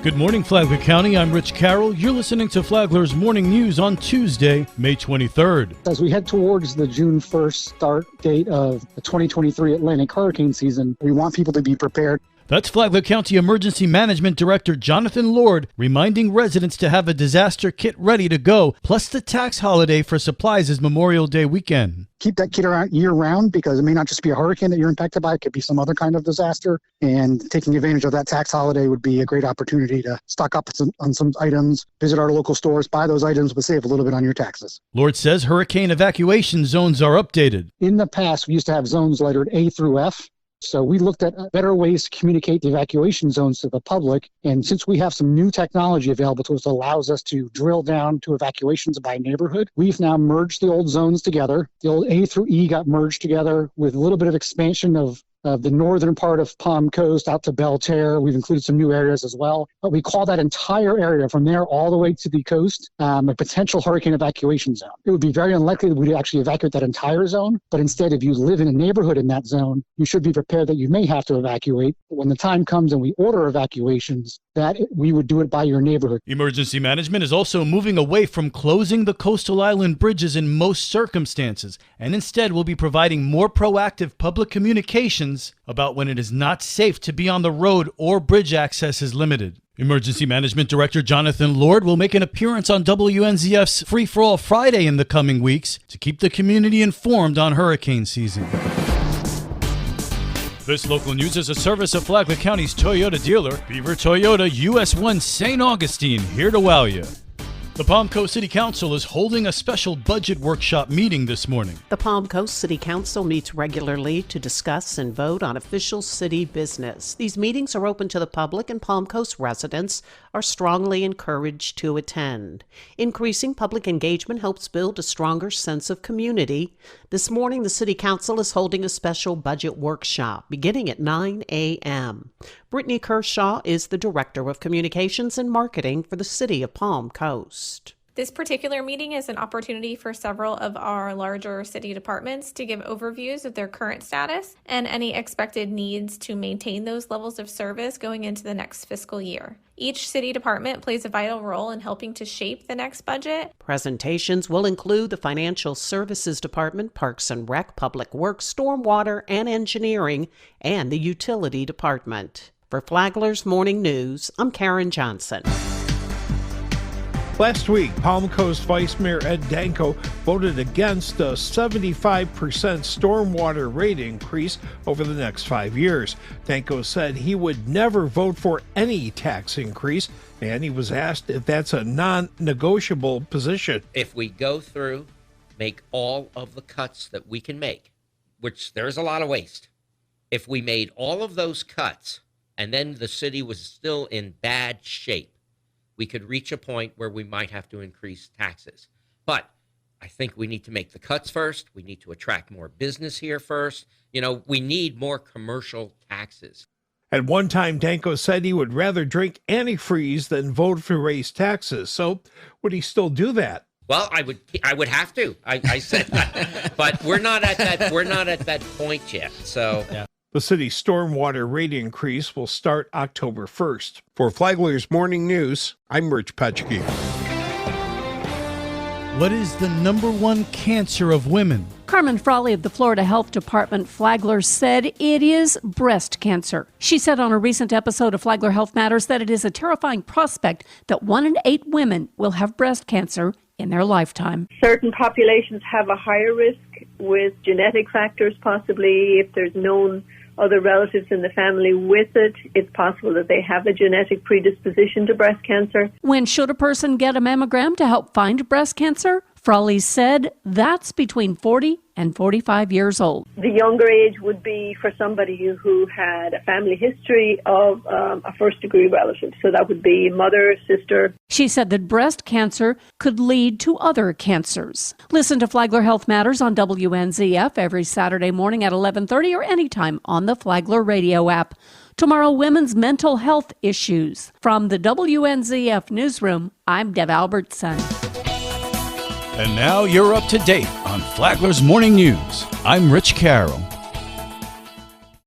Good morning, Flagler County. I'm Rich Carroll. You're listening to Flagler's Morning News on Tuesday, May 23rd. As we head towards the June 1st start date of the 2023 Atlantic hurricane season, we want people to be prepared. That's Flagler County Emergency Management Director Jonathan Lord reminding residents to have a disaster kit ready to go. Plus, the tax holiday for supplies is Memorial Day weekend. Keep that kit around year-round because it may not just be a hurricane that you're impacted by. It could be some other kind of disaster. And taking advantage of that tax holiday would be a great opportunity to stock up on some items, visit our local stores, buy those items, but save a little bit on your taxes. Lord says hurricane evacuation zones are updated. In the past, we used to have zones lettered A through F. So we looked at better ways to communicate the evacuation zones to the public. And since we have some new technology available to us that allows us to drill down to evacuations by neighborhood, we've now merged the old zones together. The old A through E got merged together with a little bit of expansion of the northern part of Palm Coast out to Belterre. We've included some new areas as well. But we call that entire area from there all the way to the coast a potential hurricane evacuation zone. It would be very unlikely that we'd actually evacuate that entire zone. But instead, if you live in a neighborhood in that zone, you should be prepared that you may have to evacuate. But when the time comes and we order evacuations, we would do it by your neighborhood. Emergency management is also moving away from closing the coastal island bridges in most circumstances, and instead will be providing more proactive public communications about when it is not safe to be on the road or bridge access is limited. Emergency Management Director Jonathan Lord will make an appearance on WNZF's Free For All Friday in the coming weeks to keep the community informed on hurricane season. This local news is a service of Flagler County's Toyota dealer, Beaver Toyota US 1 St. Augustine, here to wow you. The Palm Coast City Council is holding a special budget workshop meeting this morning. The Palm Coast City Council meets regularly to discuss and vote on official city business. These meetings are open to the public, and Palm Coast residents are strongly encouraged to attend. Increasing public engagement helps build a stronger sense of community. This morning, the City Council is holding a special budget workshop beginning at 9 a.m. Brittany Kershaw is the Director of Communications and Marketing for the City of Palm Coast. This particular meeting is an opportunity for several of our larger city departments to give overviews of their current status and any expected needs to maintain those levels of service going into the next fiscal year. Each city department plays a vital role in helping to shape the next budget. Presentations will include the Financial Services Department, Parks and Rec, Public Works, Stormwater, and Engineering, and the Utility Department. For Flagler's Morning News, I'm Karen Johnson. Last week, Palm Coast Vice Mayor Ed Danko voted against a 75% stormwater rate increase over the next 5 years. Danko said he would never vote for any tax increase, and he was asked if that's a non-negotiable position. If we go through, make all of the cuts that we can make, which there's a lot of waste. If we made all of those cuts and then the city was still in bad shape, we could reach a point where we might have to increase taxes. But I think we need to make the cuts first. We need to attract more business here first. We need more commercial taxes. At one time, Danko said he would rather drink antifreeze than vote for raised taxes. So would he still do that? Well, I would have to. I said that. But we're not at that point yet. So yeah. The city's stormwater rate increase will start October 1st. For Flagler's Morning News, I'm Rich Petchke. What is the number one cancer of women? Carmen Frawley of the Florida Health Department, Flagler, said it is breast cancer. She said on a recent episode of Flagler Health Matters that it is a terrifying prospect that 1 in 8 women will have breast cancer in their lifetime. Certain populations have a higher risk with genetic factors, possibly if there's known other relatives in the family with it, it's possible that they have a genetic predisposition to breast cancer. When should a person get a mammogram to help find breast cancer? Frawley said that's between 40 and 45 years old. The younger age would be for somebody who had a family history of a first-degree relative. So that would be mother, sister. She said that breast cancer could lead to other cancers. Listen to Flagler Health Matters on WNZF every Saturday morning at 11:30 or anytime on the Flagler radio app. Tomorrow, women's mental health issues. From the WNZF newsroom, I'm Deb Albertson. And now you're up to date on Flagler's Morning News. I'm Rich Carroll.